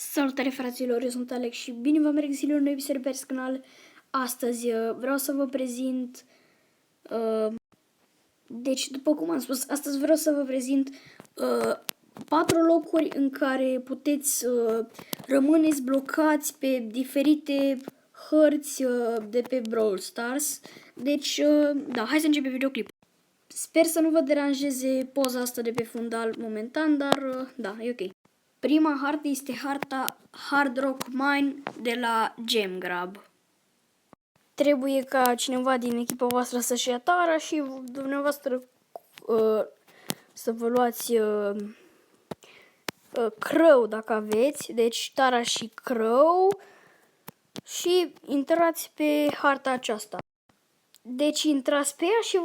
Salutare fraților, eu sunt Alex și bine v-am regăsit la un nou episod pe acest canal. Astăzi vreau să vă prezint, deci după cum am spus, astăzi vreau să vă prezint 4 locuri în care puteți rămâneți blocați pe diferite hărți de pe Brawl Stars. Deci, da, hai să începem videoclipul. Sper să nu vă deranjeze poza asta de pe fundal momentan, dar da, e ok. Prima hartă este harta Hard Rock Mine de la Gem Grab. Trebuie ca cineva din echipa voastră să-și ia tara și dumneavoastră să vă luați Crow dacă aveți. Deci tara și Crow și intrați pe harta aceasta. Deci intrați pe ea și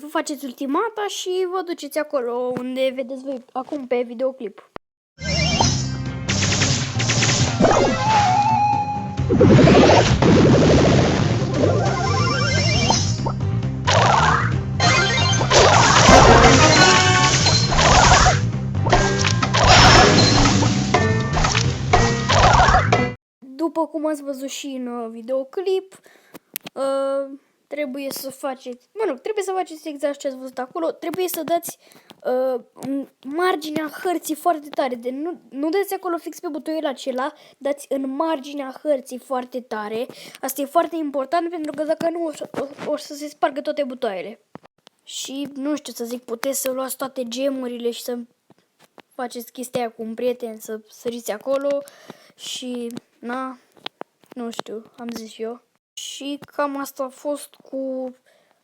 vă faceți ultimata și vă duceți acolo unde vedeți voi acum pe videoclip. După cum ați văzut și în videoclip, trebuie să faceți, trebuie să faceți exact ce ați văzut acolo, trebuie să dați marginea hărții foarte tare, de nu dați acolo fix pe butoiul acela, dați în marginea hărții foarte tare. Asta e foarte important pentru că dacă nu o să se spargă toate butoaiele. Și nu știu să zic, puteți să luați toate gemurile și să faceți chestia aia cu un prieten, să săriți acolo și nu știu, am zis eu. Și cam asta a fost cu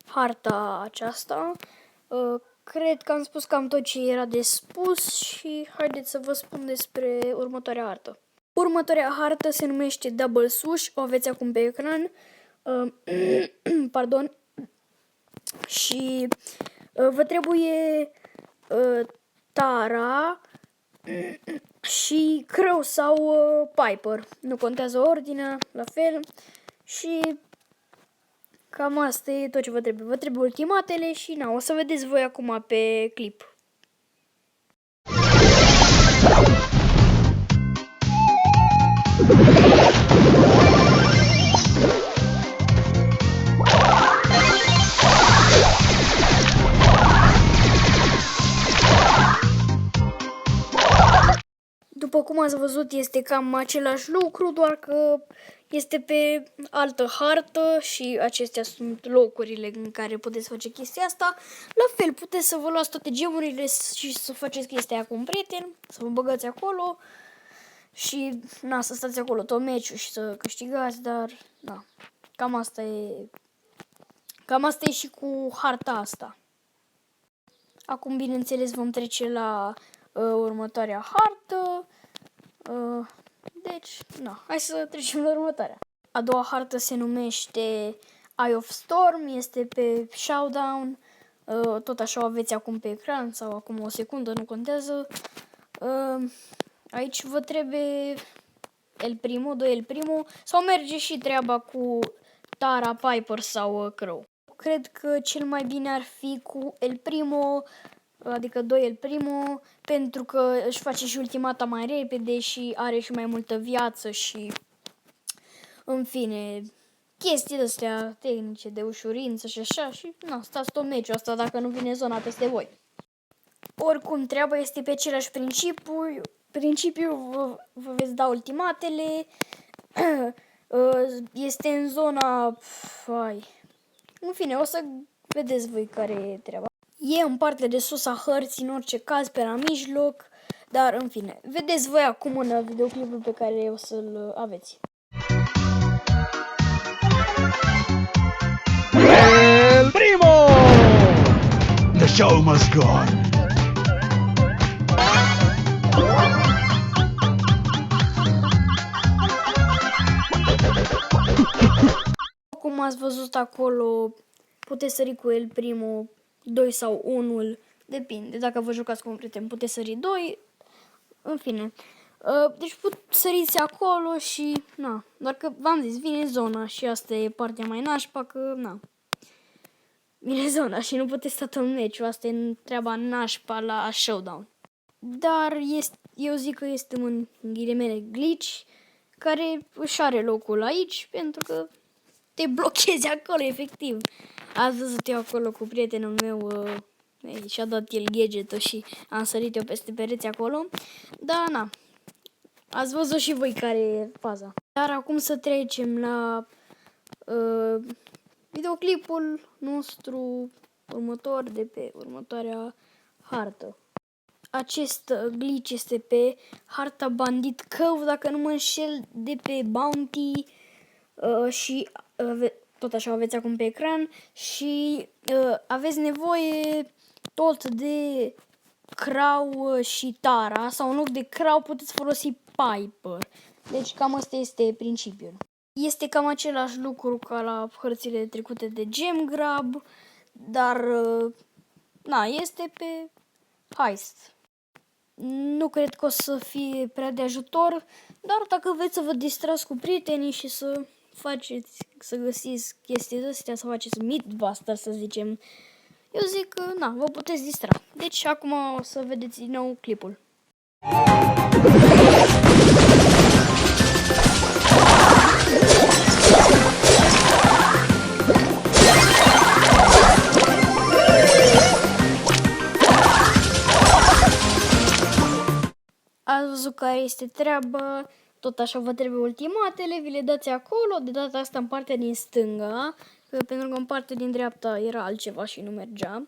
harta aceasta. Cred că am spus cam tot ce era de spus și haideți să vă spun despre următoarea hartă. Următoarea hartă se numește Double Swoosh, o aveți acum pe ecran. Pardon. Și vă trebuie Tara și Crow sau Piper. Nu contează ordinea, la fel. Și cam asta e tot ce vă trebuie. Vă trebuie ultimatele și o să vedeți voi acum pe clip. După cum ați văzut, este cam același lucru, doar că este pe altă hartă și acestea sunt locurile în care puteți face chestia asta. La fel, puteți să vă luați toate gemurile și să faceți chestia aia cu un prieten, să vă băgați acolo și să stați acolo tot meciul și să câștigați, dar cam asta e. Cam asta e și cu harta asta. Acum, bineînțeles, vom trece la următoarea hartă. Deci, hai să trecem la următoarea. A doua hartă se numește Eye of Storm, este pe Showdown. Tot așa o aveți acum pe ecran sau acum o secundă, nu contează. Aici vă trebuie El Primo, 2 El Primo, sau merge și treaba cu Tara, Piper sau Crow. Cred că cel mai bine ar fi cu El Primo, adică 2 El Primo, pentru că își face și ultimata mai repede și are și mai multă viață și, în fine, chestii de-astea tehnice de ușurință și așa și, stați tot meciul asta dacă nu vine zona peste voi. Oricum, treaba este pe același principiu, vă veți da ultimatele, este în zona, în fine, o să vedeți voi care e treaba. E în partea de sus a hărții, în orice caz, pe la mijloc, dar în fine, vedeți voi acum în videoclipul pe care o să-l aveți. El Primo! The show must go on. Cum ați văzut acolo, puteți sări cu El Primo 2 sau 1, depinde, dacă vă jucați cu un prieten puteți sări 2, în fine. Deci săriți acolo și, doar că v-am zis, vine zona și asta e partea mai nașpa, că, vine zona și nu puteți sta în meciul, asta e treaba nașpa la Showdown. Dar eu zic că este un ghilimele glitch care își are locul aici pentru că te blochezi acolo, efectiv. Ați văzut eu acolo cu prietenul meu, și-a dat el gadget-ul și am sărit eu peste pereți acolo. Da, na. Ați văzut și voi care e faza. Dar acum să trecem la videoclipul nostru următor de pe următoarea hartă. Acest glitch este pe harta Bandit Cove, dacă nu mă înșel, de pe Bounty și tot așa aveți acum pe ecran și aveți nevoie tot de Crow și Tara sau în loc de Crow puteți folosi Piper. Deci cam asta este principiul. Este cam același lucru ca la hărțile trecute de Gem Grab, dar na, este pe Heist. Nu cred că o să fie prea de ajutor, dar dacă vreți să vă distrați cu prietenii și să găsiți chestii astea, să faceți Mythbuster, să zicem, eu zic că, na, vă puteți distra. Deci acum o să vedeți din nou clipul. Ați văzut care este treaba, tot așa vă trebuie ultimatele, vi le dați acolo, de data asta în partea din stânga, pentru că în partea din dreapta era altceva și nu mergea.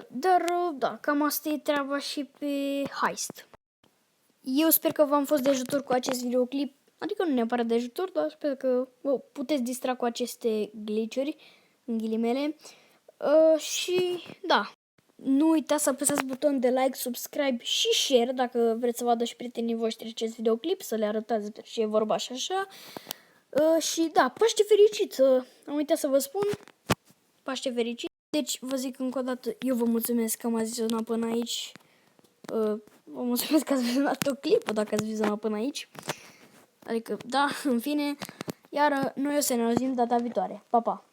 Dar, da, cam asta e treaba și pe Heist. Eu sper că v-am fost de ajutor cu acest videoclip, adică nu neapărat de ajutor, dar sper că vă puteți distra cu aceste glitch-uri, în ghilimele. Și, da. Nu uitați să apăsați butonul de like, subscribe și share dacă vreți să vadă și prietenii voștri acest videoclip, să le arătați ce e vorba și așa. Și da, Paște fericit! Am uitat să vă spun, Paște fericit! Deci vă zic încă o dată, eu vă mulțumesc că m-ați vizionat până aici. Vă mulțumesc că ați vizionat tot clipul dacă ați vizionat până aici. Adică, da, în fine, iar noi o să ne auzim data viitoare. Pa, pa!